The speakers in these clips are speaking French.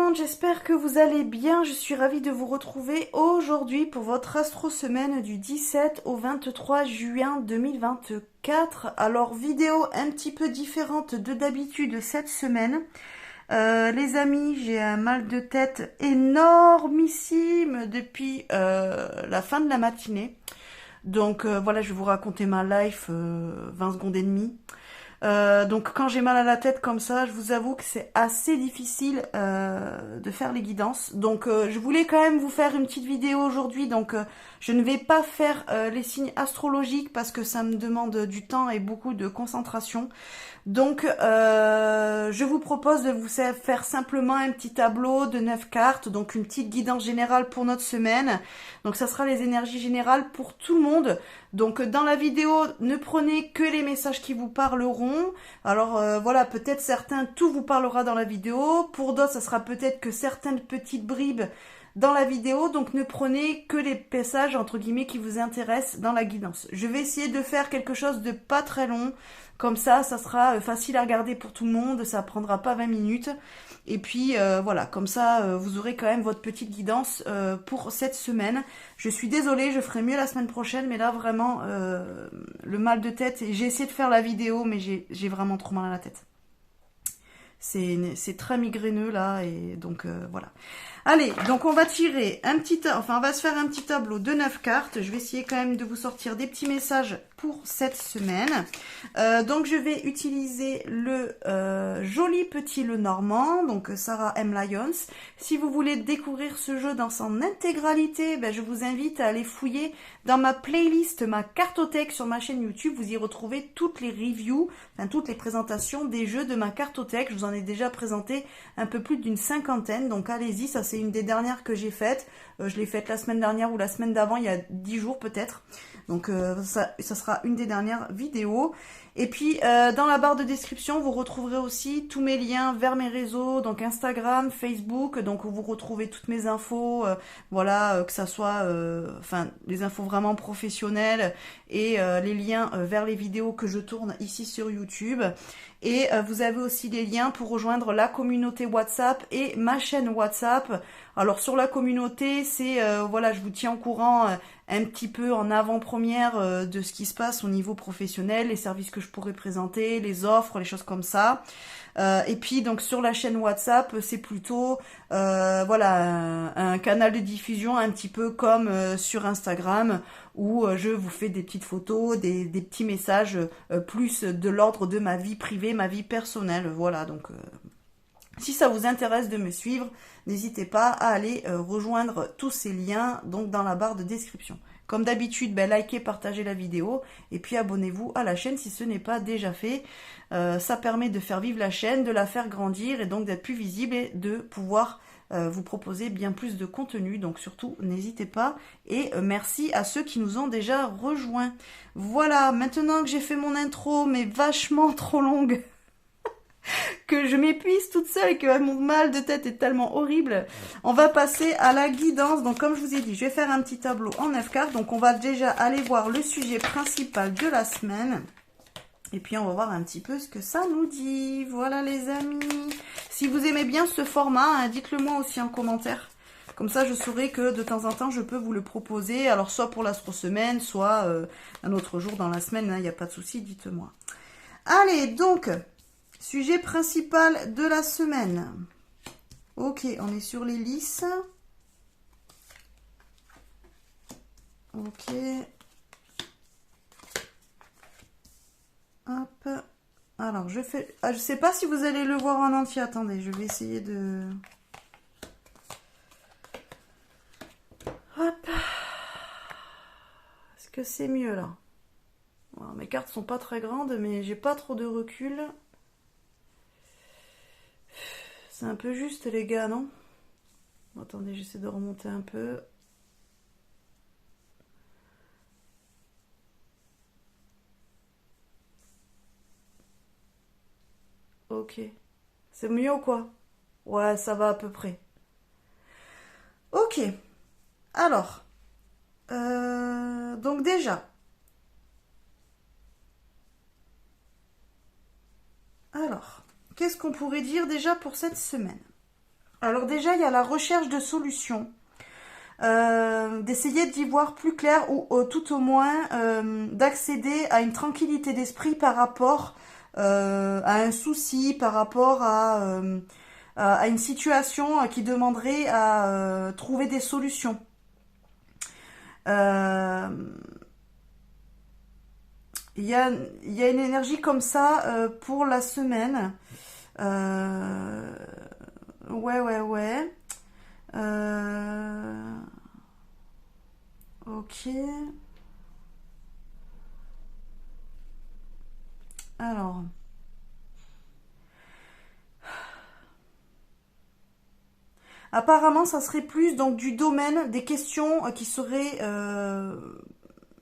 monde, j'espère que vous allez bien. Je suis ravie de vous retrouver aujourd'hui pour votre astro semaine du 17 au 23 juin 2024. Alors, vidéo un petit peu différente de d'habitude cette semaine. Les amis, j'ai un mal de tête énormissime depuis la fin de la matinée. Donc voilà, je vais vous raconter ma life 20 secondes et demie. Donc quand j'ai mal à la tête comme ça, je vous avoue que c'est assez difficile de faire les guidances. Donc je voulais quand même vous faire une petite vidéo aujourd'hui. Donc je ne vais pas faire les signes astrologiques parce que ça me demande du temps et beaucoup de concentration. Donc je vous propose de vous faire simplement un petit tableau de 9 cartes, donc une petite guidance générale pour notre semaine. Donc ça sera les énergies générales pour tout le monde. Donc dans la vidéo, ne prenez que les messages qui vous parleront. Alors voilà, peut-être certains, tout vous parlera dans la vidéo. Pour d'autres, ça sera peut-être que certaines petites bribes dans la vidéo. Donc ne prenez que les messages entre guillemets qui vous intéressent dans la guidance. Je vais essayer de faire quelque chose de pas très long. Comme ça sera facile à regarder pour tout le monde, ça prendra pas 20 minutes. Et puis voilà, comme ça, vous aurez quand même votre petite guidance pour cette semaine. Je suis désolée, je ferai mieux la semaine prochaine, mais là vraiment, le mal de tête, j'ai essayé de faire la vidéo, mais j'ai vraiment trop mal à la tête. C'est très migraineux là, et donc voilà. Allez, donc on va tirer on va se faire un petit tableau de 9 cartes. Je vais essayer quand même de vous sortir des petits messages pour cette semaine. Donc je vais utiliser le joli petit Lenormand, donc Sarah M. Lyons. Si vous voulez découvrir ce jeu dans son intégralité, ben, je vous invite à aller fouiller dans ma playlist, ma cartothèque sur ma chaîne YouTube. Vous y retrouvez toutes les reviews, enfin toutes les présentations des jeux de ma cartothèque. Je vous en ai déjà présenté un peu plus d'une cinquantaine, donc allez-y, ça c'est une des dernières que j'ai faites. Je l'ai faite la semaine dernière ou la semaine d'avant, il y a 10 jours peut-être. Donc ça sera une des dernières vidéos. Et puis dans la barre de description, vous retrouverez aussi tous mes liens vers mes réseaux, donc Instagram, Facebook, donc où vous retrouvez toutes mes infos, voilà, que ça soit les infos vraiment professionnelles et les liens vers les vidéos que je tourne ici sur YouTube. Et vous avez aussi des liens pour rejoindre la communauté WhatsApp et ma chaîne WhatsApp. Alors sur la communauté, c'est voilà, je vous tiens au courant un petit peu en avant-première de ce qui se passe au niveau professionnel, les services que je pourrais présenter, les offres, les choses comme ça. Et puis donc sur la chaîne WhatsApp, c'est plutôt voilà un canal de diffusion un petit peu comme sur Instagram où je vous fais des petites photos, des petits messages plus de l'ordre de ma vie privée, ma vie personnelle. Voilà, donc si ça vous intéresse de me suivre, n'hésitez pas à aller rejoindre tous ces liens donc dans la barre de description. Comme d'habitude, ben, likez, partagez la vidéo et puis abonnez-vous à la chaîne si ce n'est pas déjà fait. Ça permet de faire vivre la chaîne, de la faire grandir et donc d'être plus visible et de pouvoir vous proposer bien plus de contenu. Donc surtout, n'hésitez pas. Et merci à ceux qui nous ont déjà rejoints. Voilà, maintenant que j'ai fait mon intro, mais vachement trop longue, que je m'épuise toute seule et que mon mal de tête est tellement horrible, on va passer à la guidance. Donc comme je vous ai dit, je vais faire un petit tableau en 9 cartes. Donc on va déjà aller voir le sujet principal de la semaine. Et puis on va voir un petit peu ce que ça nous dit. Voilà les amis. Si vous aimez bien ce format, hein, dites-le moi aussi en commentaire. Comme ça, je saurai que de temps en temps, je peux vous le proposer. Alors soit pour l'astro-semaine, soit un autre jour dans la semaine. Il n'y a pas de souci, dites-moi. Allez, donc... sujet principal de la semaine. Ok, on est sur les lisses. Ok. Hop. Alors, je fais... ah, je sais pas si vous allez le voir en entier. Attendez, je vais essayer de... Hop. Est-ce que c'est mieux, là? Alors, mes cartes sont pas très grandes, mais j'ai pas trop de recul. C'est un peu juste, les gars, non? Attendez, j'essaie de remonter un peu. Ok. C'est mieux ou quoi? Ouais, ça va à peu près. Ok. Alors. Donc déjà. Alors. Qu'est-ce qu'on pourrait dire déjà pour cette semaine? Alors déjà, il y a la recherche de solutions. D'essayer d'y voir plus clair ou tout au moins d'accéder à une tranquillité d'esprit par rapport à un souci, par rapport à une situation qui demanderait à trouver des solutions. Euh, Il y a, il y a une énergie comme ça pour la semaine. Euh, ouais, ouais, ouais. Euh, ok. Alors, apparemment, ça serait plus donc du domaine des questions qui seraient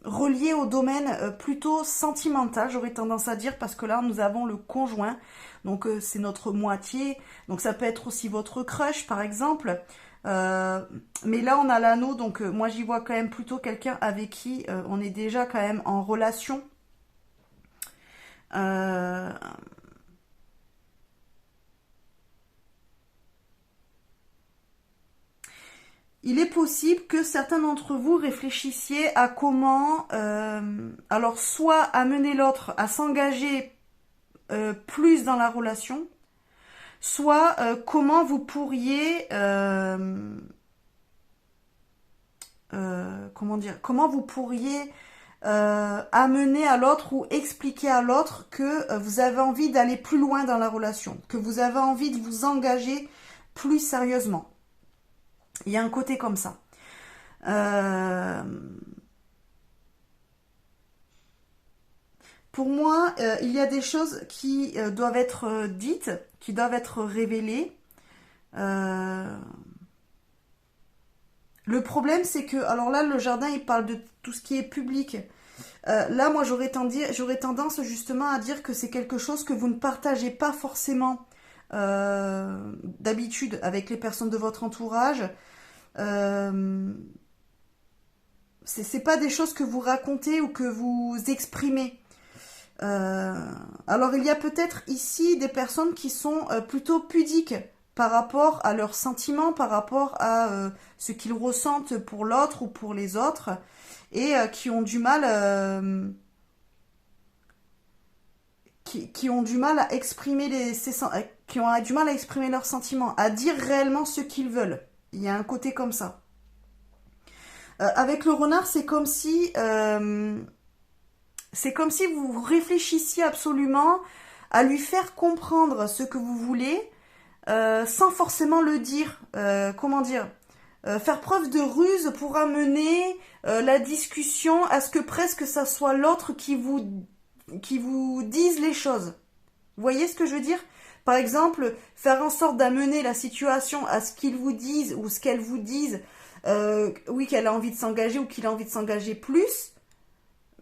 reliées au domaine plutôt sentimental, j'aurais tendance à dire, parce que là, nous avons le conjoint, donc c'est notre moitié, donc ça peut être aussi votre crush, par exemple. Euh, mais là, on a l'anneau, donc moi, j'y vois quand même plutôt quelqu'un avec qui on est déjà quand même en relation. Euh, Il est possible que certains d'entre vous réfléchissiez à comment, alors soit amener l'autre à s'engager plus dans la relation, soit comment vous pourriez, comment dire, comment vous pourriez amener à l'autre ou expliquer à l'autre que vous avez envie d'aller plus loin dans la relation, que vous avez envie de vous engager plus sérieusement. Il y a un côté comme ça. Euh, Pour moi, il y a des choses qui doivent être dites, qui doivent être révélées. Euh, le problème, c'est que, alors là, le jardin, il parle de tout ce qui est public. Là, moi, j'aurais tendance justement à dire que c'est quelque chose que vous ne partagez pas forcément d'habitude avec les personnes de votre entourage. Euh, c'est pas des choses que vous racontez ou que vous exprimez. Euh, alors il y a peut-être ici des personnes qui sont plutôt pudiques par rapport à leurs sentiments, par rapport à ce qu'ils ressentent pour l'autre ou pour les autres, et qui ont du mal, qui ont du mal à exprimer qui ont du mal à exprimer leurs sentiments, à dire réellement ce qu'ils veulent. Il y a un côté comme ça. Avec le renard, c'est comme si vous réfléchissiez absolument à lui faire comprendre ce que vous voulez sans forcément le dire. Comment dire, faire preuve de ruse pour amener la discussion à ce que presque ça soit l'autre qui vous dise les choses. Vous voyez ce que je veux dire? Par exemple, faire en sorte d'amener la situation à ce qu'ils vous disent ou ce qu'elles vous disent, oui, qu'elle a envie de s'engager ou qu'il a envie de s'engager plus,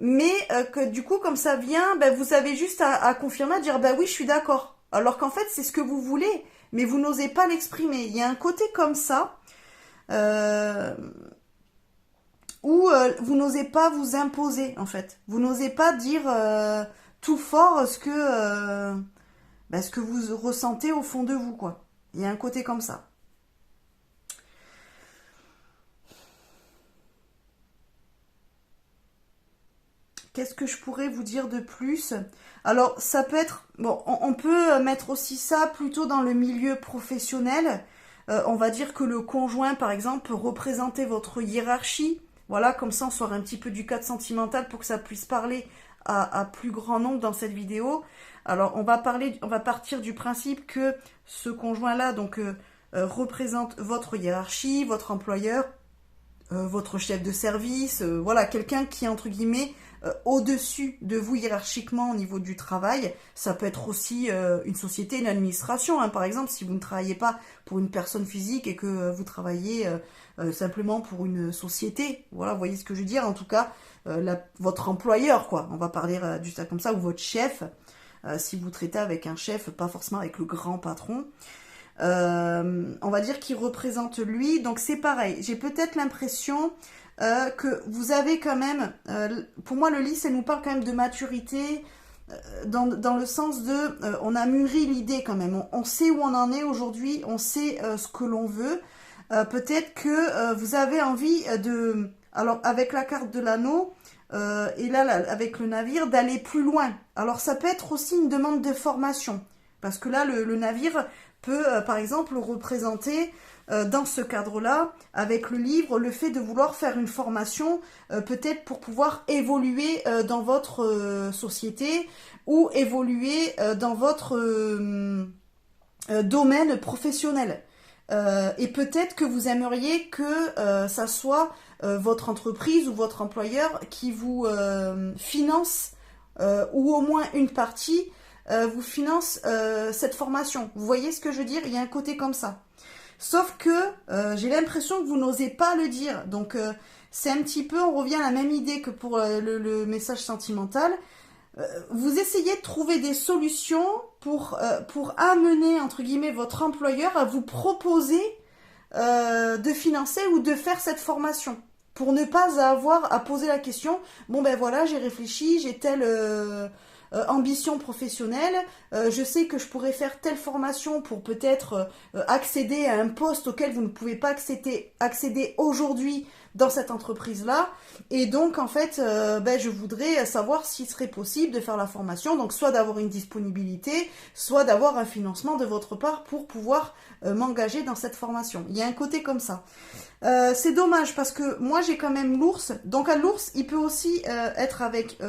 mais que du coup, comme ça vient, ben, vous avez juste à confirmer, à dire bah oui, je suis d'accord. Alors qu'en fait, c'est ce que vous voulez, mais vous n'osez pas l'exprimer. Il y a un côté comme ça euh, où vous n'osez pas vous imposer, en fait. Vous n'osez pas dire tout fort ce que vous ressentez au fond de vous, quoi. Il y a un côté comme ça. Qu'est-ce que je pourrais vous dire de plus? Alors, ça peut être... Bon, on peut mettre aussi ça plutôt dans le milieu professionnel. On va dire que le conjoint, par exemple, peut représenter votre hiérarchie. Voilà, comme ça, on sort un petit peu du cadre sentimental pour que ça puisse parler à plus grand nombre dans cette vidéo. Alors, on va partir du principe que ce conjoint-là, donc, représente votre hiérarchie, votre employeur, votre chef de service, voilà, quelqu'un qui est entre guillemets au-dessus de vous hiérarchiquement au niveau du travail. Ça peut être aussi une société, une administration, hein. Par exemple, si vous ne travaillez pas pour une personne physique et que vous travaillez simplement pour une société, voilà, vous voyez ce que je veux dire. En tout cas, votre employeur, quoi, on va parler du ça comme ça, ou votre chef, si vous traitez avec un chef, pas forcément avec le grand patron. On va dire qu'il représente lui, donc c'est pareil. J'ai peut-être l'impression que vous avez quand même, pour moi le lit, ça nous parle quand même de maturité, dans le sens de, on a mûri l'idée quand même, on sait où on en est aujourd'hui, on sait ce que l'on veut. Peut-être que vous avez envie de, alors avec la carte de l'anneau, et là, avec le navire, d'aller plus loin. Alors ça peut être aussi une demande de formation, parce que là, le navire peut, par exemple, représenter dans ce cadre-là, avec le livre, le fait de vouloir faire une formation, peut-être pour pouvoir évoluer dans votre société ou évoluer dans votre domaine professionnel. Et peut-être que vous aimeriez que ça soit votre entreprise ou votre employeur qui vous finance, ou au moins une partie vous finance cette formation. Vous voyez ce que je veux dire? Il y a un côté comme ça. Sauf que j'ai l'impression que vous n'osez pas le dire. Donc c'est un petit peu, on revient à la même idée que pour le message sentimental. Vous essayez de trouver des solutions pour amener, entre guillemets, votre employeur à vous proposer de financer ou de faire cette formation. Pour ne pas avoir à poser la question, bon ben voilà, j'ai réfléchi, j'ai telle ambition professionnelle, je sais que je pourrais faire telle formation pour peut-être accéder à un poste auquel vous ne pouvez pas accéder aujourd'hui dans cette entreprise-là. Et donc, en fait, je voudrais savoir s'il serait possible de faire la formation. Donc, soit d'avoir une disponibilité, soit d'avoir un financement de votre part pour pouvoir m'engager dans cette formation. Il y a un côté comme ça. C'est dommage parce que moi, j'ai quand même l'ours. Donc, à l'ours, il peut aussi être avec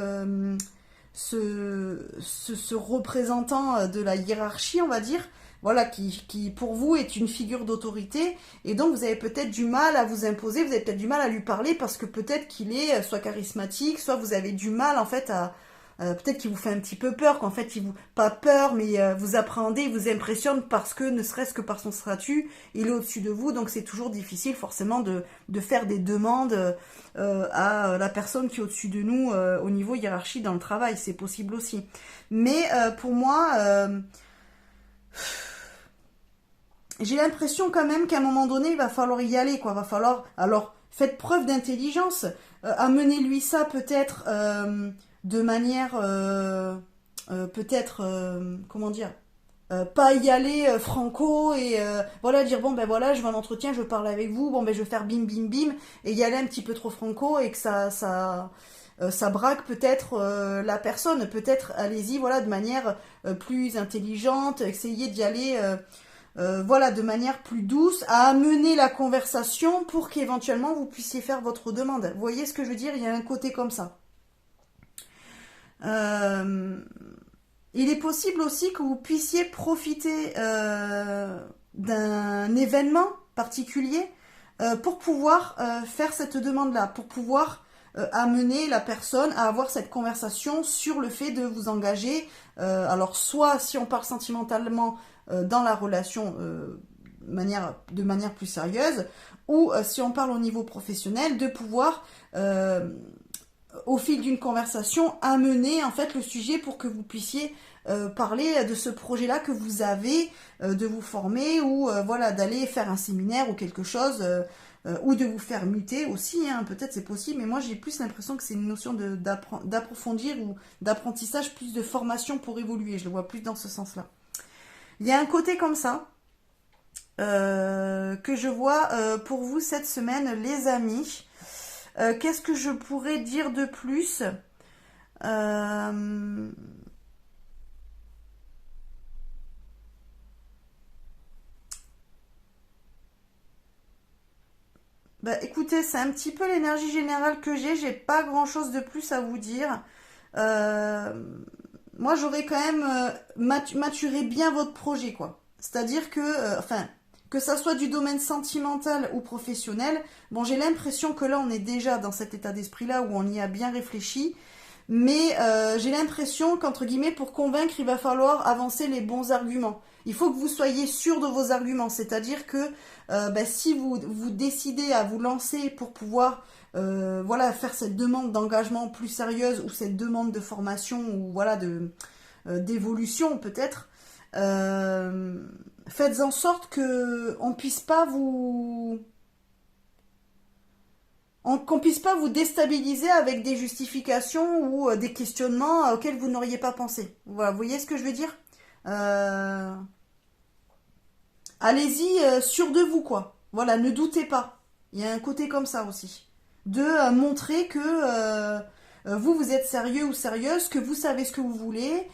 ce représentant de la hiérarchie, on va dire, voilà, qui pour vous est une figure d'autorité, et donc vous avez peut-être du mal à vous imposer, vous avez peut-être du mal à lui parler parce que peut-être qu'il est soit charismatique, soit vous avez du mal en fait à peut-être qu'il vous fait un petit peu peur, qu'en fait il vous, pas peur, mais vous appréhendez, il vous impressionne parce que ne serait-ce que par son statut, il est au-dessus de vous, donc c'est toujours difficile forcément de faire des demandes à la personne qui est au-dessus de nous au niveau hiérarchie dans le travail, c'est possible aussi. Mais pour moi, j'ai l'impression quand même qu'à un moment donné, il va falloir y aller, quoi. Va falloir, alors, faites preuve d'intelligence, amenez-lui ça peut-être de manière, peut-être, comment dire, pas y aller franco et voilà, dire bon ben voilà, je vais en entretien, je veux parler avec vous, bon ben je vais faire bim bim bim, et y aller un petit peu trop franco et que ça braque peut-être la personne. Peut-être allez-y, voilà, de manière plus intelligente, essayez d'y aller voilà, de manière plus douce, à amener la conversation pour qu'éventuellement vous puissiez faire votre demande. Vous voyez ce que je veux dire? Il y a un côté comme ça. Il est possible aussi que vous puissiez profiter d'un événement particulier pour pouvoir faire cette demande-là, pour pouvoir amener la personne à avoir cette conversation sur le fait de vous engager. Alors soit si on parle sentimentalement dans la relation de manière plus sérieuse, ou si on parle au niveau professionnel, de pouvoir au fil d'une conversation amener en fait le sujet pour que vous puissiez parler de ce projet-là que vous avez, de vous former ou voilà, d'aller faire un séminaire ou quelque chose, ou de vous faire muter aussi, hein, peut-être c'est possible, mais moi j'ai plus l'impression que c'est une notion d'approfondir ou d'apprentissage, plus de formation pour évoluer, je le vois plus dans ce sens-là. Il y a un côté comme ça que je vois pour vous cette semaine, les amis. Qu'est-ce que je pourrais dire de plus? Bah, écoutez, c'est un petit peu l'énergie générale que j'ai pas grand chose de plus à vous dire. Euh, Moi j'aurais quand même maturé bien votre projet, quoi. C'est-à-dire que, enfin, que ça soit du domaine sentimental ou professionnel, bon, j'ai l'impression que là on est déjà dans cet état d'esprit-là où on y a bien réfléchi, mais j'ai l'impression qu'entre guillemets, pour convaincre, il va falloir avancer les bons arguments. Il faut que vous soyez sûr de vos arguments, c'est-à-dire que si vous décidez à vous lancer pour pouvoir voilà, faire cette demande d'engagement plus sérieuse ou cette demande de formation ou voilà d'évolution peut-être, faites en sorte que on puisse pas qu'on puisse pas vous déstabiliser avec des justifications ou des questionnements auxquels vous n'auriez pas pensé. Voilà, vous voyez ce que je veux dire? Allez-y, sûr de vous, quoi. Voilà, ne doutez pas. Il y a un côté comme ça aussi. De montrer que vous êtes sérieux ou sérieuse, que vous savez ce que vous voulez,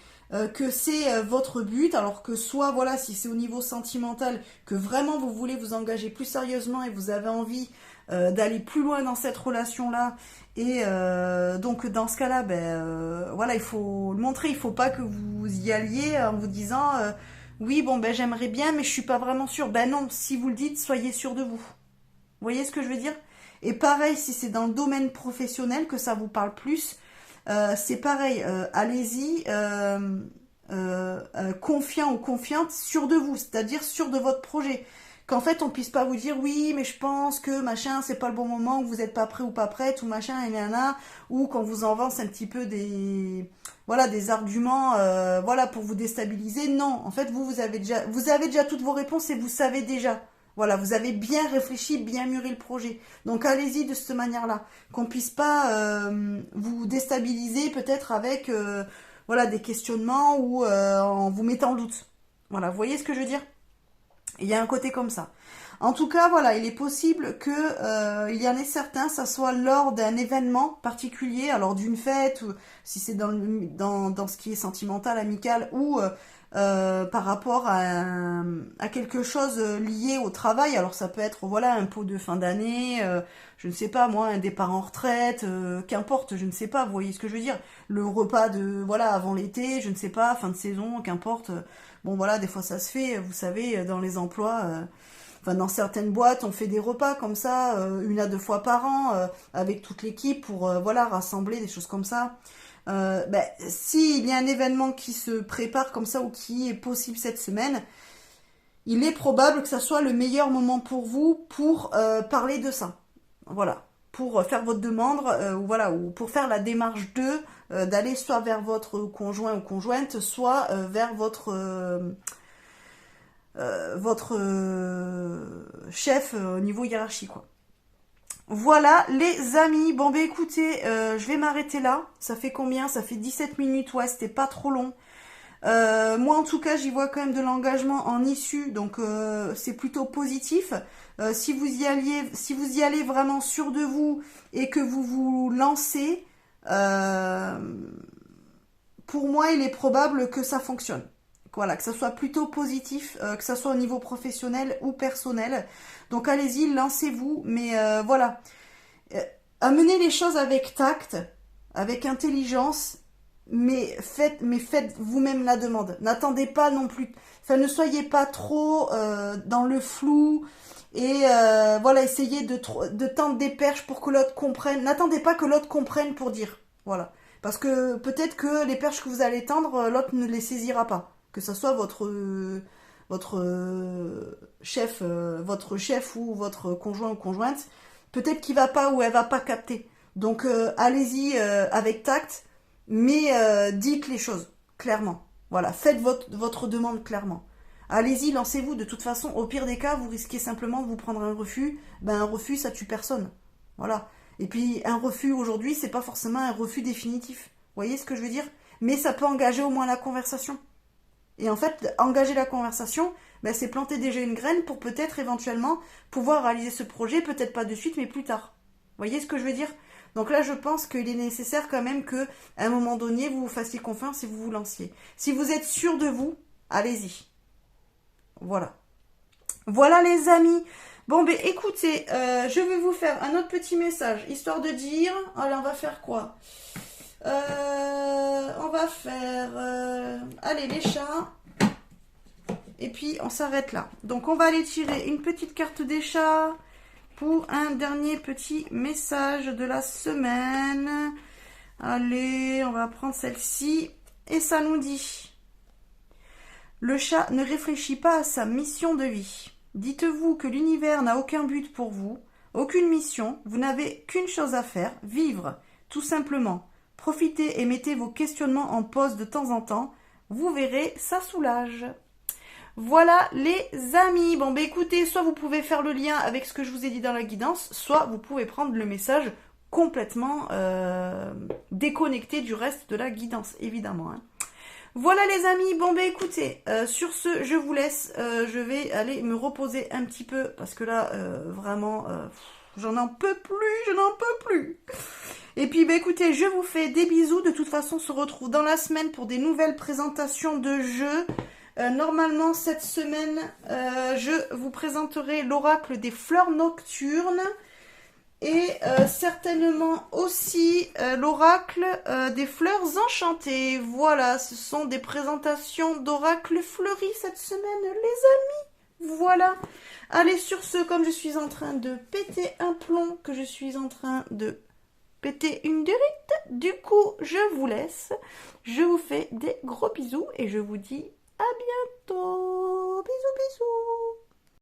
que c'est votre but, alors que soit, voilà, si c'est au niveau sentimental, que vraiment vous voulez vous engager plus sérieusement et vous avez envie d'aller plus loin dans cette relation-là, et donc dans ce cas-là, voilà, il faut le montrer, il faut pas que vous y alliez en vous disant oui, bon, j'aimerais bien, mais je suis pas vraiment sûre. Ben non, si vous le dites, soyez sûr de vous. Vous voyez ce que je veux dire? Et pareil, si c'est dans le domaine professionnel que ça vous parle plus, c'est pareil, allez-y, confiant ou confiante, sûr de vous, c'est-à-dire sûr de votre projet. Qu'en fait, on puisse pas vous dire, oui, mais je pense que machin, c'est pas le bon moment, ou vous êtes pas prêt ou pas prête, ou machin, et là, ou qu'on vous avance un petit peu voilà, des arguments, voilà, pour vous déstabiliser. Non, en fait, vous avez déjà toutes vos réponses et vous savez déjà. Voilà, vous avez bien réfléchi, bien mûri le projet. Donc allez-y de cette manière-là, qu'on puisse pas vous déstabiliser peut-être avec voilà, des questionnements ou en vous mettant en doute. Voilà, vous voyez ce que je veux dire? Il y a un côté comme ça. En tout cas, voilà, il est possible que il y en ait certains, ça soit lors d'un événement particulier, alors d'une fête, ou si c'est dans ce qui est sentimental, amical, ou par rapport à quelque chose lié au travail. Alors ça peut être, voilà, un pot de fin d'année, je ne sais pas moi, un départ en retraite, qu'importe, je ne sais pas, vous voyez ce que je veux dire. Le repas de, voilà, avant l'été, je ne sais pas, fin de saison, qu'importe. Bon voilà, des fois ça se fait, vous savez, dans les emplois, enfin dans certaines boîtes, on fait des repas comme ça, 1 à 2 fois par an, avec toute l'équipe pour voilà, rassembler des choses comme ça. S'il y a un événement qui se prépare comme ça ou qui est possible cette semaine, il est probable que ça soit le meilleur moment pour vous pour parler de ça. Voilà, pour faire votre demande, ou voilà, ou pour faire la démarche d'aller soit vers votre conjoint ou conjointe, soit vers votre chef au niveau hiérarchie, quoi. Voilà les amis, bon écoutez, je vais m'arrêter là, ça fait combien? Ça fait 17 minutes, ouais, c'était pas trop long. Moi en tout cas j'y vois quand même de l'engagement en issue, donc c'est plutôt positif. Si vous y allez vraiment sûr de vous et que vous vous lancez, pour moi il est probable que ça fonctionne. Voilà, que ça soit plutôt positif, que ça soit au niveau professionnel ou personnel. Donc allez-y, lancez-vous, mais voilà. Amenez les choses avec tact, avec intelligence, mais faites vous-même la demande. N'attendez pas non plus, enfin ne soyez pas trop dans le flou et voilà, essayez de tendre des perches pour que l'autre comprenne. N'attendez pas que l'autre comprenne pour dire, voilà. Parce que peut-être que les perches que vous allez tendre, l'autre ne les saisira pas. Que ce soit votre chef ou votre conjoint ou conjointe, peut-être qu'il va pas ou elle va pas capter. Donc allez-y avec tact, mais dites les choses clairement. Voilà, faites votre demande clairement. Allez-y, lancez-vous. De toute façon, au pire des cas, vous risquez simplement de vous prendre un refus. Un refus, ça tue personne. Voilà. Et puis un refus aujourd'hui, c'est pas forcément un refus définitif. Vous voyez ce que je veux dire? Mais ça peut engager au moins la conversation. Et en fait, engager la conversation, c'est planter déjà une graine pour peut-être éventuellement pouvoir réaliser ce projet, peut-être pas de suite, mais plus tard. Vous voyez ce que je veux dire? Donc là, je pense qu'il est nécessaire quand même qu'à un moment donné, vous vous fassiez confiance et vous vous lanciez. Si vous êtes sûr de vous, allez-y. Voilà. Voilà les amis. Bon, écoutez, je vais vous faire un autre petit message, histoire de dire... Allez, on va faire quoi? On va faire... allez, les chats. Et puis, on s'arrête là. Donc, on va aller tirer une petite carte des chats pour un dernier petit message de la semaine. Allez, on va prendre celle-ci. Et ça nous dit... Le chat ne réfléchit pas à sa mission de vie. Dites-vous que l'univers n'a aucun but pour vous, aucune mission, vous n'avez qu'une chose à faire, vivre, tout simplement. Profitez et mettez vos questionnements en pause de temps en temps. Vous verrez, ça soulage. Voilà les amis. Bon bah écoutez, soit vous pouvez faire le lien avec ce que je vous ai dit dans la guidance, soit vous pouvez prendre le message complètement déconnecté du reste de la guidance, évidemment. Hein. Voilà les amis, bon bah écoutez, sur ce je vous laisse, je vais aller me reposer un petit peu, parce que là vraiment j'en peux plus. Et puis bah écoutez, je vous fais des bisous, de toute façon on se retrouve dans la semaine pour des nouvelles présentations de jeux. Normalement cette semaine je vous présenterai l'oracle des fleurs nocturnes. Et certainement aussi l'oracle des fleurs enchantées. Voilà, ce sont des présentations d'oracle fleuris cette semaine, les amis. Voilà. Allez, sur ce, comme je suis en train de péter un plomb, que je suis en train de péter une durite, du coup, je vous laisse. Je vous fais des gros bisous et je vous dis